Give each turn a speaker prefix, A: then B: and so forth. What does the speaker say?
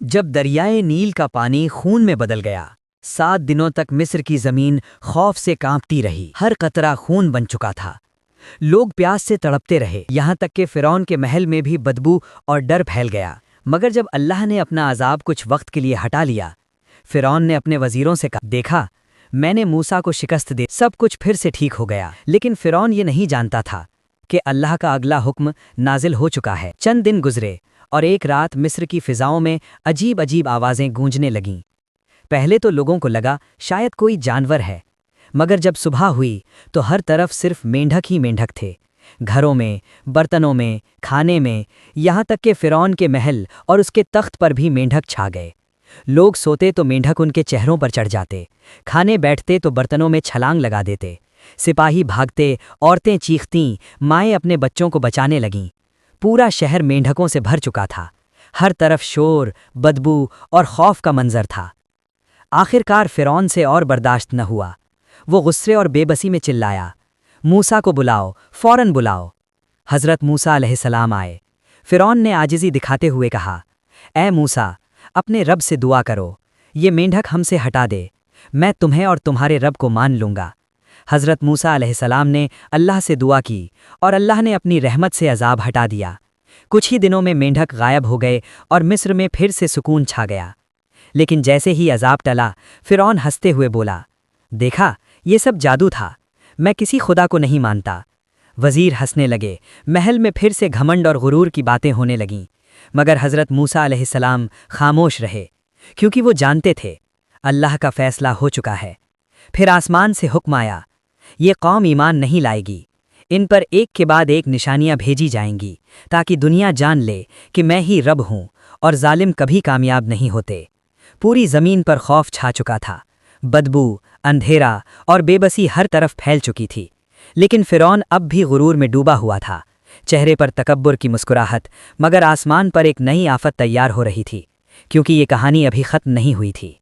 A: جب دریائے نیل کا پانی خون میں بدل گیا، 7 دنوں تک مصر کی زمین خوف سے کانپتی رہی، ہر قطرہ خون بن چکا تھا۔ لوگ پیاس سے تڑپتے رہے، یہاں تک کہ فرعون کے محل میں بھی بدبو اور ڈر پھیل گیا۔ مگر جب اللہ نے اپنا عذاب کچھ وقت کے لیے ہٹا لیا، فرعون نے اپنے وزیروں سے کہا، دیکھا میں نے موسیٰ کو شکست دے سب کچھ پھر سے ٹھیک ہو گیا۔ لیکن فرعون یہ نہیں جانتا تھا کہ اللہ کا اگلا حکم نازل ہو چکا ہے۔ چند دن گزرے اور ایک رات مصر کی فضاؤں میں عجیب عجیب آوازیں گونجنے لگیں۔ پہلے تو لوگوں کو لگا شاید کوئی جانور ہے، مگر جب صبح ہوئی تو ہر طرف صرف مینڈھک ہی مینڈھک تھے، گھروں میں، برتنوں میں، کھانے میں، یہاں تک کہ فرعون کے محل اور اس کے تخت پر بھی مینڈھک چھا گئے۔ لوگ سوتے تو مینڈھک ان کے چہروں پر چڑھ جاتے، کھانے بیٹھتے تو برتنوں میں چھلانگ لگا دیتے، سپاہی بھاگتے، عورتیں چیختیں، مائیں اپنے بچوں کو بچانے لگیں۔ پورا شہر مینڈھکوں سے بھر چکا تھا، ہر طرف شور، بدبو اور خوف کا منظر تھا۔ آخر کار فرعون سے اور برداشت نہ ہوا، وہ غصے اور بے بسی میں چلایا، موسیٰ کو بلاؤ، فوراً بلاؤ۔ حضرت موسیٰ علیہ السلام آئے۔ فرعون نے عاجزی دکھاتے ہوئے کہا، اے موسیٰ، اپنے رب سے دعا کرو، یہ مینڈھک ہم سے ہٹا دے، میں تمہیں اور تمہارے رب کو مان لوں گا۔ حضرت موسیٰ علیہ السلام نے اللہ سے دعا کی اور اللہ نے اپنی رحمت سے عذاب ہٹا دیا۔ کچھ ہی دنوں میں مینڈھک غائب ہو گئے اور مصر میں پھر سے سکون چھا گیا۔ لیکن جیسے ہی عذاب ٹلا، فرعون ہنستے ہوئے بولا، دیکھا یہ سب جادو تھا، میں کسی خدا کو نہیں مانتا۔ وزیر ہنسنے لگے، محل میں پھر سے گھمنڈ اور غرور کی باتیں ہونے لگیں، مگر حضرت موسیٰ علیہ السلام خاموش رہے، کیونکہ وہ جانتے تھے اللہ کا فیصلہ ہو چکا ہے۔ پھر آسمان سے حکم آیا، یہ قوم ایمان نہیں لائے گی، ان پر ایک کے بعد ایک نشانیاں بھیجی جائیں گی تاکہ دنیا جان لے کہ میں ہی رب ہوں اور ظالم کبھی کامیاب نہیں ہوتے۔ پوری زمین پر خوف چھا چکا تھا، بدبو، اندھیرا اور بے بسی ہر طرف پھیل چکی تھی۔ لیکن فرعون اب بھی غرور میں ڈوبا ہوا تھا، چہرے پر تکبر کی مسکراہٹ، مگر آسمان پر ایک نئی آفت تیار ہو رہی تھی، کیونکہ یہ کہانی ابھی ختم نہیں ہوئی تھی۔